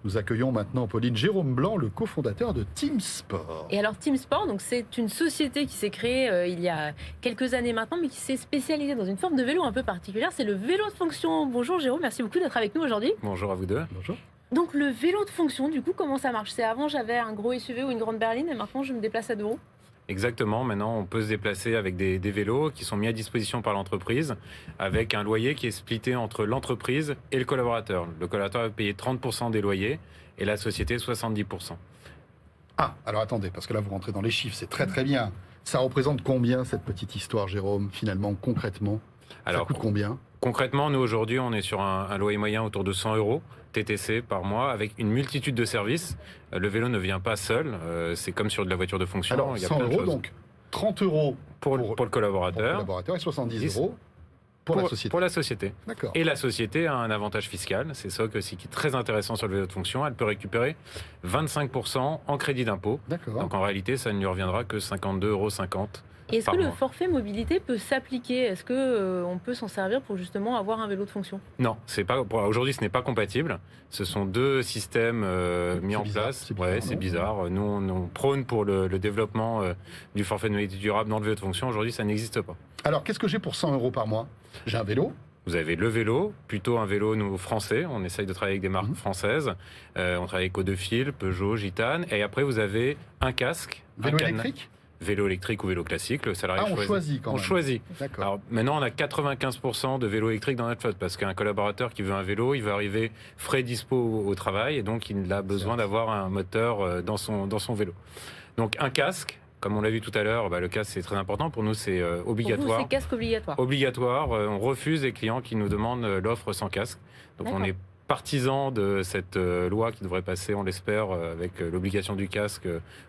Nous accueillons maintenant, Pauline, Jérôme Blanc, le cofondateur de Team Sport. Et alors Team Sport, donc c'est une société qui s'est créée il y a quelques années maintenant, mais qui s'est spécialisée dans une forme de vélo un peu particulière, c'est le vélo de fonction. Bonjour Jérôme, merci beaucoup d'être avec nous aujourd'hui. Bonjour à vous deux. Bonjour. Donc le vélo de fonction, du coup, comment ça marche? C'est avant j'avais un gros SUV ou une grande berline et maintenant je me déplace à deux roues. Exactement, maintenant on peut se déplacer avec des vélos qui sont mis à disposition par l'entreprise avec un loyer qui est splitté entre l'entreprise et le collaborateur. Le collaborateur va payer 30% des loyers et la société 70%. Ah, alors attendez, parce que là vous rentrez dans les chiffres, c'est très très bien. Ça représente combien cette petite histoire, Jérôme, finalement, concrètement? Ça coûte combien? Concrètement, nous aujourd'hui on est sur un loyer moyen autour de 100 euros TTC par mois avec une multitude de services. Le vélo ne vient pas seul, c'est comme sur de la voiture de fonction. Alors il y a 100 plein de euros, choses. donc 30 euros pour le collaborateur, et 70 euros pour la société. Pour la société. D'accord. Et la société a un avantage fiscal, c'est ça aussi qui est très intéressant sur le vélo de fonction. Elle peut récupérer 25% en crédit d'impôt. D'accord. Donc en réalité, ça ne lui reviendra que 52,50 euros. Et est-ce par que le mois. forfait mobilité peut s'appliquer? Est-ce que on peut s'en servir pour justement avoir un vélo de fonction? Non, aujourd'hui ce n'est pas compatible. Ce sont deux systèmes mis en bizarre, place. c'est bizarre, Ouais, c'est non bizarre. Nous, on prône pour le développement du forfait de mobilité durable dans le vélo de fonction. Aujourd'hui, ça n'existe pas. Alors qu'est-ce que j'ai pour 100 euros par mois? J'ai un vélo. Vous avez le vélo, plutôt un vélo nous français. On essaye de travailler avec des marques françaises. On travaille avec Eau-de-Fil, Peugeot, Gitane. Et après, vous avez un casque, Vélo un électrique? Vélo électrique ou vélo classique, le salarié Ah, on choisit quand même. On choisit. D'accord. Alors maintenant, on a 95% de vélos électriques dans notre flotte parce qu'un collaborateur qui veut un vélo, il va arriver frais dispo au travail et donc il a besoin d'avoir un moteur dans son vélo. Donc un casque, comme on l'a vu tout à l'heure, le casque c'est très important. Pour nous, c'est Pour obligatoire. vous, c'est casque obligatoire. Obligatoire. On refuse les clients qui nous demandent l'offre sans casque. Donc on D'accord. est partisan de cette loi qui devrait passer, on l'espère, avec l'obligation du casque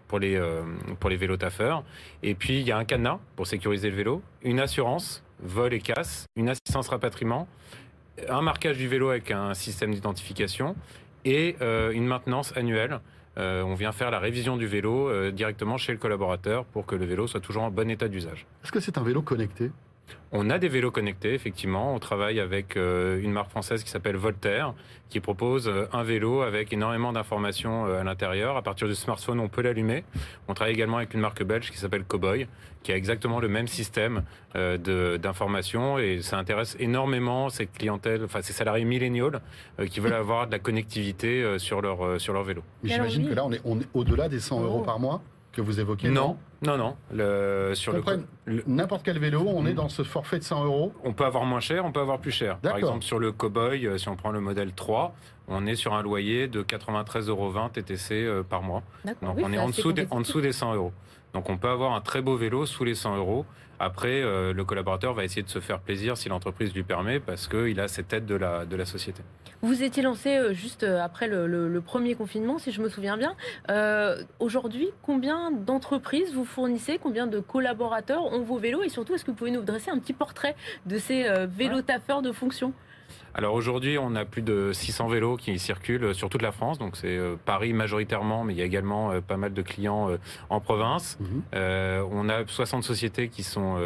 pour les vélos taffeurs. Et puis, il y a un cadenas pour sécuriser le vélo, une assurance, vol et casse, une assistance rapatriement, un marquage du vélo avec un système d'identification et une maintenance annuelle. On vient faire la révision du vélo directement chez le collaborateur pour que le vélo soit toujours en bon état d'usage. Est-ce que c'est un vélo connecté? On a des vélos connectés, effectivement. On travaille avec une marque française qui s'appelle Voltaire, qui propose un vélo avec énormément d'informations à l'intérieur. À partir du smartphone, on peut l'allumer. On travaille également avec une marque belge qui s'appelle Cowboy, qui a exactement le même système d'informations. Et ça intéresse énormément cette clientèle, enfin ces salariés milléniaux qui veulent avoir de la connectivité sur leur vélo. Mais Et alors, j'imagine oui. que là, on est au-delà des 100 euros par mois que vous évoquez. Non. N'importe quel vélo, on est dans ce forfait de 100 euros. On peut avoir moins cher, on peut avoir plus cher. Par D'accord. exemple, sur le Cowboy, si on prend le modèle 3, on est sur un loyer de 93,20 € TTC par mois. D'accord. Donc Oui, on c'est est en assez dessous, compétitif. en dessous des 100 euros. Donc on peut avoir un très beau vélo sous les 100 euros. Après, le collaborateur va essayer de se faire plaisir si l'entreprise lui permet parce qu'il a cette aide de la société. Vous étiez lancé juste après le premier confinement, si je me souviens bien. Aujourd'hui, combien d'entreprises vous fournissez? Combien de collaborateurs ont vos vélos? Et surtout, est-ce que vous pouvez nous dresser un petit portrait de ces vélos taffeurs de fonction? Alors aujourd'hui, on a plus de 600 vélos qui circulent sur toute la France. Donc c'est Paris majoritairement, mais il y a également pas mal de clients en province. On a 60 sociétés qui sont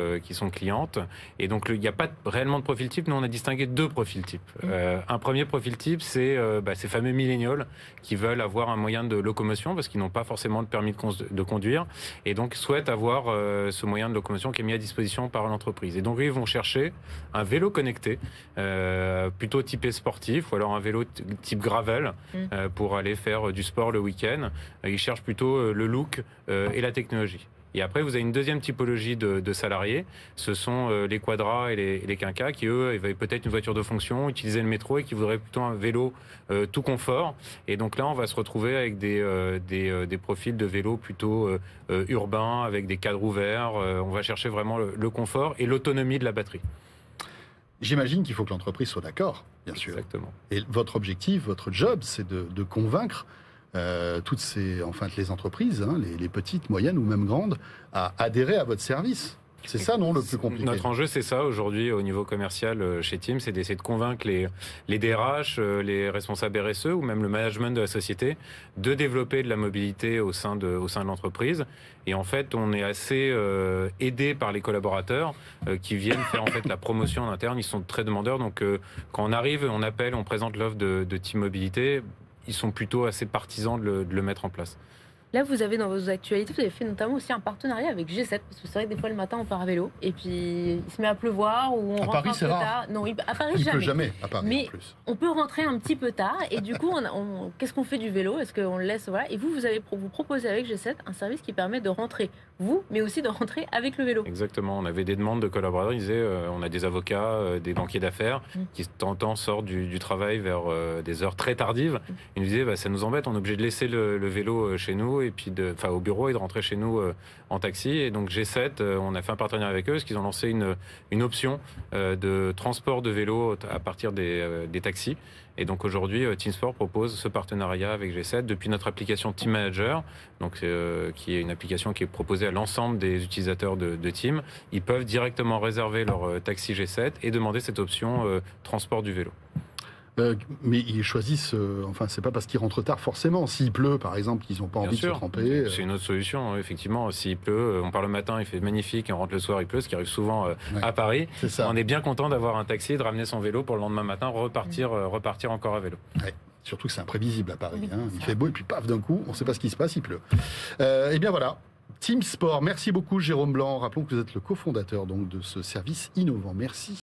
clientes. Et donc il n'y a pas réellement de profil type. Nous, on a distingué deux profils types. Un premier profil type, c'est ces fameux milléniaux qui veulent avoir un moyen de locomotion parce qu'ils n'ont pas forcément le permis de conduire. Et donc souhaitent avoir ce moyen de locomotion qui est mis à disposition par l'entreprise. Et donc ils vont chercher un vélo connecté, plutôt typé sportif, ou alors un vélo type gravel pour aller faire du sport le week-end. Ils cherchent plutôt le look et la technologie. Et après, vous avez une deuxième typologie de salariés. Ce sont les quadras et les quinquas qui, eux, avaient peut-être une voiture de fonction, utilisaient le métro et qui voudraient plutôt un vélo tout confort. Et donc là, on va se retrouver avec des profils de vélos plutôt urbains, avec des cadres ouverts. On va chercher vraiment le confort et l'autonomie de la batterie. J'imagine qu'il faut que l'entreprise soit d'accord, bien sûr. Exactement. Et votre objectif, votre job, c'est de convaincre toutes les entreprises, les petites, moyennes ou même grandes, à adhérer à votre service. C'est ça, non, le plus compliqué? Notre enjeu, c'est ça aujourd'hui au niveau commercial chez Team, c'est d'essayer de convaincre les DRH, les responsables RSE ou même le management de la société de développer de la mobilité au sein de l'entreprise. Et en fait, on est assez aidé par les collaborateurs qui viennent faire en fait la promotion en interne. Ils sont très demandeurs. Donc, quand on arrive, on appelle, on présente l'offre de Team Mobilité. ils sont plutôt assez partisans de le mettre en place. Là, vous avez dans vos actualités, vous avez fait notamment aussi un partenariat avec G7, parce que c'est vrai que des fois le matin on part à vélo et puis il se met à pleuvoir ou on rentre Paris, un c'est peu rare. tard. Non, à Paris Il jamais. peut jamais à Paris Mais en plus. on peut rentrer un petit peu tard et du coup, qu'est-ce qu'on fait du vélo? Est-ce qu'on le laisse voilà. Et vous proposez avec G7 un service qui permet de rentrer vous, mais aussi de rentrer avec le vélo. Exactement. On avait des demandes de collaborateurs. Ils disaient, on a des avocats, des banquiers d'affaires qui de temps en temps sortent du travail vers des heures très tardives. Ils nous disaient, bah, ça nous embête, on est obligé de laisser le vélo chez nous et puis au bureau et de rentrer chez nous en taxi. Et donc G7, on a fait un partenariat avec eux parce qu'ils ont lancé une option de transport de vélo à partir des taxis. Et donc aujourd'hui, Teamsport propose ce partenariat avec G7 depuis notre application Team Manager, donc qui est une application qui est proposée à l'ensemble des utilisateurs de Team. Ils peuvent directement réserver leur taxi G7 et demander cette option transport du vélo. Mais ils choisissent, enfin, c'est pas parce qu'ils rentrent tard forcément. S'il pleut, par exemple, qu'ils n'ont pas envie de se tremper. C'est une autre solution, effectivement. S'il pleut, on part le matin, il fait magnifique, et on rentre le soir, il pleut, ce qui arrive souvent à Paris. C'est ça. On est bien content d'avoir un taxi et de ramener son vélo pour le lendemain matin, repartir encore à vélo. Ouais. Surtout que c'est imprévisible à Paris. Hein. Il fait beau et puis paf, d'un coup, on ne sait pas ce qui se passe, il pleut. Eh bien voilà. Team Sport, merci beaucoup Jérôme Blanc. Rappelons que vous êtes le cofondateur donc, de ce service innovant. Merci.